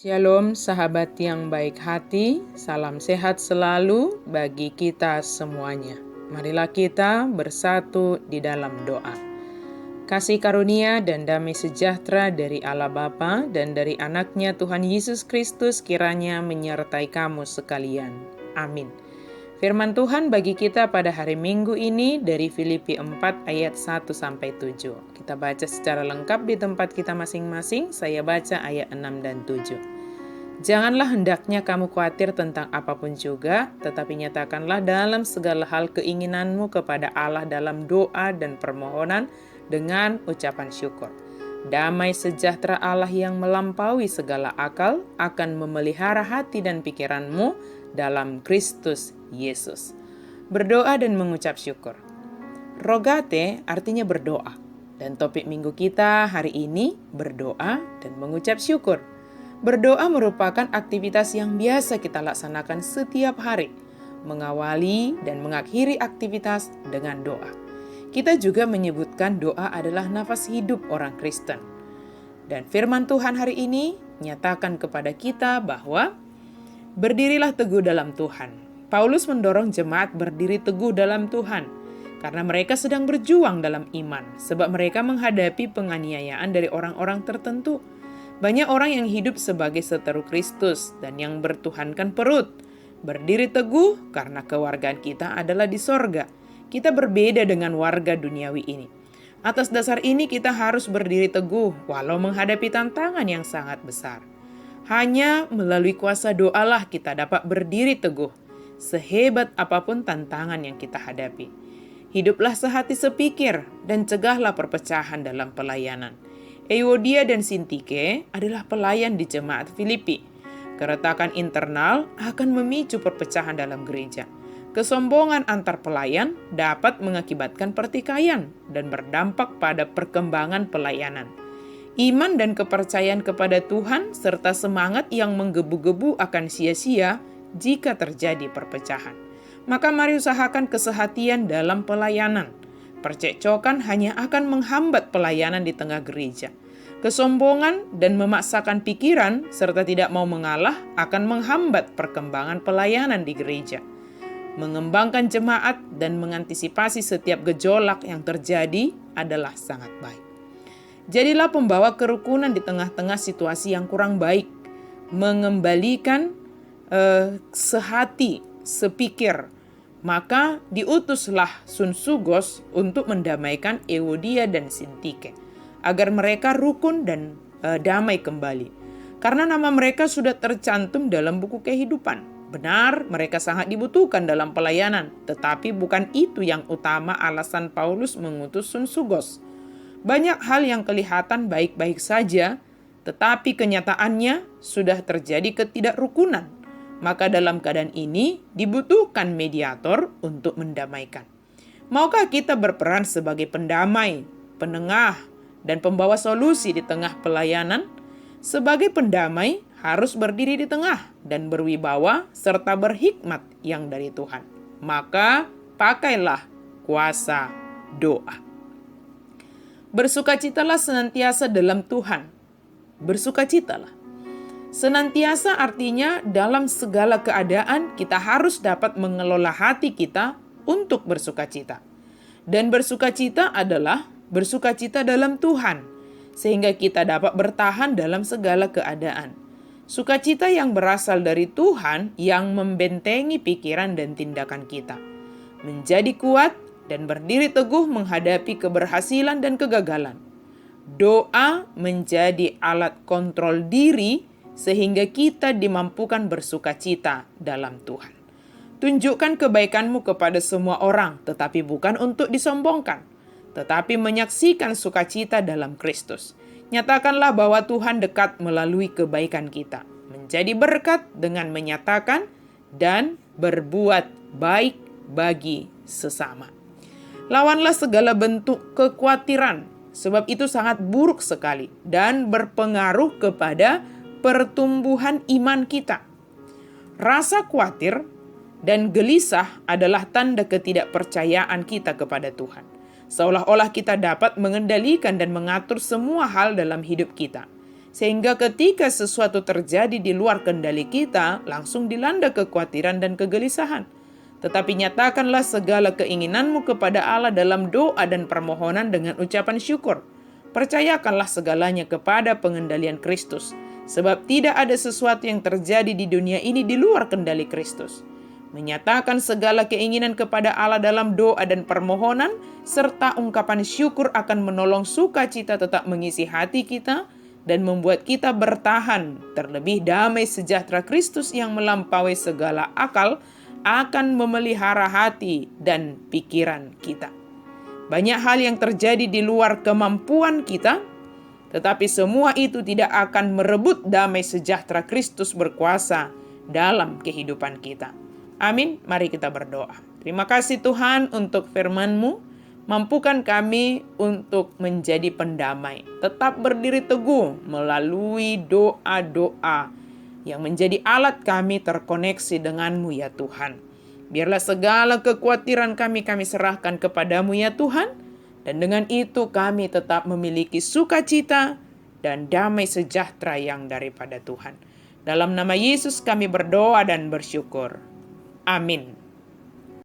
Shalom sahabat yang baik hati, salam sehat selalu bagi kita semuanya. Marilah kita bersatu di dalam doa. Kasih karunia dan damai sejahtera dari Allah Bapa dan dari anaknya Tuhan Yesus Kristus kiranya menyertai kamu sekalian. Amin. Firman Tuhan bagi kita pada hari Minggu ini dari Filipi 4 ayat 1-7. Kita baca secara lengkap di tempat kita masing-masing. Saya baca ayat 6 dan 7. Janganlah hendaknya kamu khawatir tentang apapun juga, tetapi nyatakanlah dalam segala hal keinginanmu kepada Allah dalam doa dan permohonan dengan ucapan syukur. Damai sejahtera Allah yang melampaui segala akal akan memelihara hati dan pikiranmu dalam Kristus Yesus. Berdoa dan mengucap syukur. Rogate artinya berdoa. Dan topik minggu kita hari ini berdoa dan mengucap syukur. Berdoa merupakan aktivitas yang biasa kita laksanakan setiap hari, mengawali dan mengakhiri aktivitas dengan doa. Kita juga menyebutkan doa adalah nafas hidup orang Kristen. Dan firman Tuhan hari ini nyatakan kepada kita bahwa berdirilah teguh dalam Tuhan. Paulus mendorong jemaat berdiri teguh dalam Tuhan karena mereka sedang berjuang dalam iman, sebab mereka menghadapi penganiayaan dari orang-orang tertentu. Banyak orang yang hidup sebagai seteru Kristus dan yang bertuhankan perut. Berdiri teguh karena kewargaan kita adalah di sorga. Kita berbeda dengan warga duniawi ini. Atas dasar ini kita harus berdiri teguh walau menghadapi tantangan yang sangat besar. Hanya melalui kuasa doalah kita dapat berdiri teguh, sehebat apapun tantangan yang kita hadapi. Hiduplah sehati sepikir dan cegahlah perpecahan dalam pelayanan. Euodia dan Sintike adalah pelayan di jemaat Filipi. Keretakan internal akan memicu perpecahan dalam gereja. Kesombongan antar pelayan dapat mengakibatkan pertikaian dan berdampak pada perkembangan pelayanan. Iman dan kepercayaan kepada Tuhan serta semangat yang menggebu-gebu akan sia-sia jika terjadi perpecahan. Maka mari usahakan kesehatian dalam pelayanan. Percekcokan hanya akan menghambat pelayanan di tengah gereja. Kesombongan dan memaksakan pikiran serta tidak mau mengalah akan menghambat perkembangan pelayanan di gereja. Mengembangkan jemaat dan mengantisipasi setiap gejolak yang terjadi adalah sangat baik. Jadilah pembawa kerukunan di tengah-tengah situasi yang kurang baik. Mengembalikan sehati, sepikir. Maka diutuslah Sunsugos untuk mendamaikan Euodia dan Sintike, agar mereka rukun dan damai kembali. Karena nama mereka sudah tercantum dalam buku kehidupan. Benar, mereka sangat dibutuhkan dalam pelayanan, tetapi bukan itu yang utama alasan Paulus mengutus Sunsugos. Banyak hal yang kelihatan baik-baik saja, tetapi kenyataannya sudah terjadi ketidakrukunan. Maka dalam keadaan ini dibutuhkan mediator untuk mendamaikan. Maukah kita berperan sebagai pendamai, penengah, dan pembawa solusi di tengah pelayanan? Sebagai pendamai harus berdiri di tengah dan berwibawa serta berhikmat yang dari Tuhan. Maka pakailah kuasa doa. Bersukacitalah senantiasa dalam Tuhan. Bersukacitalah. Senantiasa artinya dalam segala keadaan kita harus dapat mengelola hati kita untuk bersukacita. Dan bersukacita adalah bersukacita dalam Tuhan, sehingga kita dapat bertahan dalam segala keadaan. Sukacita yang berasal dari Tuhan yang membentengi pikiran dan tindakan kita. Menjadi kuat dan berdiri teguh menghadapi keberhasilan dan kegagalan. Doa menjadi alat kontrol diri sehingga kita dimampukan bersukacita dalam Tuhan. Tunjukkan kebaikanmu kepada semua orang, tetapi bukan untuk disombongkan, tetapi menyaksikan sukacita dalam Kristus. Nyatakanlah bahwa Tuhan dekat melalui kebaikan kita, menjadi berkat dengan menyatakan dan berbuat baik bagi sesama. Lawanlah segala bentuk kekhawatiran, sebab itu sangat buruk sekali dan berpengaruh kepada pertumbuhan iman kita. Rasa khawatir dan gelisah adalah tanda ketidakpercayaan kita kepada Tuhan. Seolah-olah kita dapat mengendalikan dan mengatur semua hal dalam hidup kita. Sehingga ketika sesuatu terjadi di luar kendali kita, langsung dilanda kekhawatiran dan kegelisahan. Tetapi nyatakanlah segala keinginanmu kepada Allah dalam doa dan permohonan dengan ucapan syukur. Percayakanlah segalanya kepada pengendalian Kristus, sebab tidak ada sesuatu yang terjadi di dunia ini di luar kendali Kristus. Menyatakan segala keinginan kepada Allah dalam doa dan permohonan, serta ungkapan syukur akan menolong sukacita tetap mengisi hati kita, dan membuat kita bertahan. Terlebih damai sejahtera Kristus yang melampaui segala akal akan memelihara hati dan pikiran kita. Banyak hal yang terjadi di luar kemampuan kita, tetapi semua itu tidak akan merebut damai sejahtera Kristus berkuasa dalam kehidupan kita. Amin. Mari kita berdoa. Terima kasih Tuhan untuk firman-Mu. Mampukan kami untuk menjadi pendamai, tetap berdiri teguh melalui doa-doa yang menjadi alat kami terkoneksi dengan-Mu ya Tuhan. Biarlah segala kekhawatiran kami serahkan kepadamu ya Tuhan. Dan dengan itu kami tetap memiliki sukacita dan damai sejahtera yang daripada Tuhan. Dalam nama Yesus kami berdoa dan bersyukur. Amin.